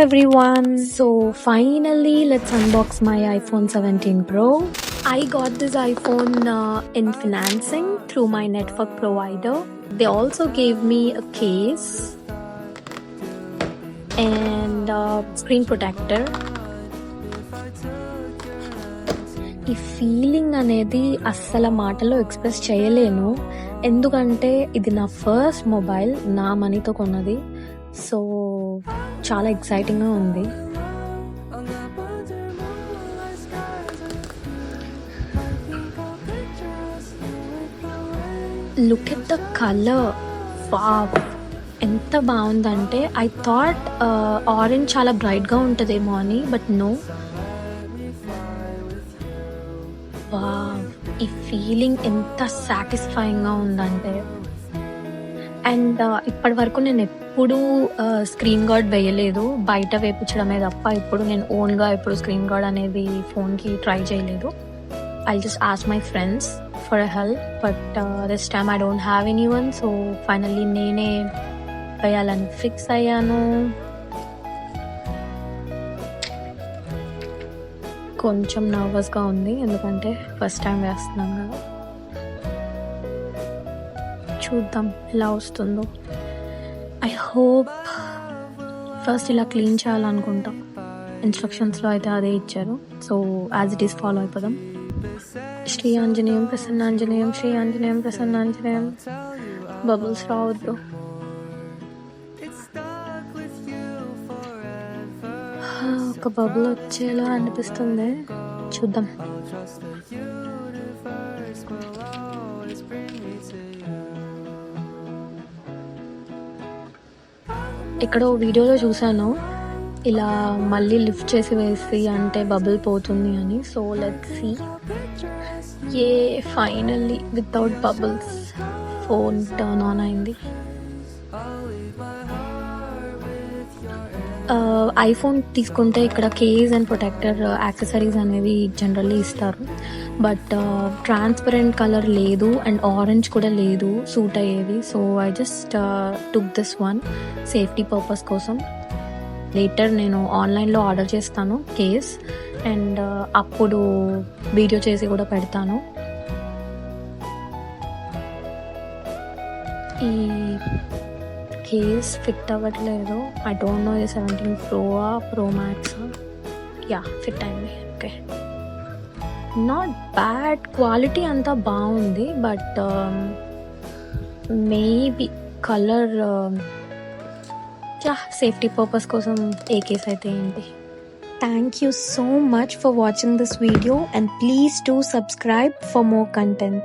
everyone. So finally let's unbox my iPhone 17 Pro. I got this iPhone in financing through my network provider. They also gave me a case and screen protector. ఈ feeling అనేది అస్సలు మాటలో express చేయలేను, ఎందుకంటే ఇది నా first mobile, నా మనీతో కొన్నది. సో చాలా ఎక్సైటింగ్గా ఉంది. Look at the colour, wow ఎంత బాగుందంటే ఐ థాట్ ఆరెంజ్ చాలా బ్రైట్గా ఉంటుందేమో అని, బట్ నో. వావ్, ఈ ఫీలింగ్ ఎంత సాటిస్ఫైయింగ్గా ఉందంటే. అండ్ ఇప్పటి వరకు నేను ఎప్పుడూ స్క్రీన్ గార్డ్ వేయలేదు, బయట వేయించడమే తప్ప ఎప్పుడు నేను ఓన్గా ఎప్పుడు స్క్రీన్ గార్డ్ అనేది ఫోన్కి ట్రై చేయలేదు. I just ask my friends for help, but this time I don't have any one. So finally నేనే వేయాలని ఫిక్స్ అయ్యాను. కొంచెం నర్వస్గా ఉంది, ఎందుకంటే ఫస్ట్ టైం వేస్తున్నాను కదా. చూద్దాం ఎలా వస్తుందో. ఐ హోప్ ఫస్ట్ ఇలా క్లీన్ చేయాలనుకుంటాం. ఇన్స్ట్రక్షన్స్లో అయితే అదే ఇచ్చారు, so as it is follow అయిపోదాం. శ్రీ ఆంజనేయం ప్రసన్నాంజనేయం, శ్రీ ఆంజనేయం ప్రసన్నాంజనేయం. బబుల్స్ రావద్దు. ఒక బబుల్ వచ్చేలా అనిపిస్తుంది, చూద్దాం. ఎక్కడో వీడియోలో చూసాను ఇలా మళ్ళీ లిఫ్ట్ చేసి వేసి అంటే బబుల్ పోతుంది అని. So let's see. Ah finally without bubbles phone turn on అయింది. ఐఫోన్ తీసుకుంటే ఇక్కడ కేస్ అండ్ ప్రొటెక్టర్ యాక్సెసరీస్ అనేవి జనరల్లీ ఇస్తారు, బట్ ట్రాన్స్పరెంట్ కలర్ లేదు అండ్ ఆరెంజ్ కూడా లేదు సూట్ అయ్యేది. So I just took this one safety purpose కోసం. లేటర్ నేను ఆన్లైన్లో ఆర్డర్ చేస్తాను కేస్, అండ్ అప్పుడు వీడియో చేసి కూడా పెడతాను. ఈ కేస్ ఫిట్ అవ్వట్లేదు. I don't know, 17 Pro Pro Max. Yeah fit అయింది. ఓకే, నాట్ బ్యాడ్, క్వాలిటీ అంతా బాగుంది, but maybe colour safety purpose కోసం ఏ కేస్ అయితే ఏంటి. Thank you so much for watching this video and please do subscribe for more content.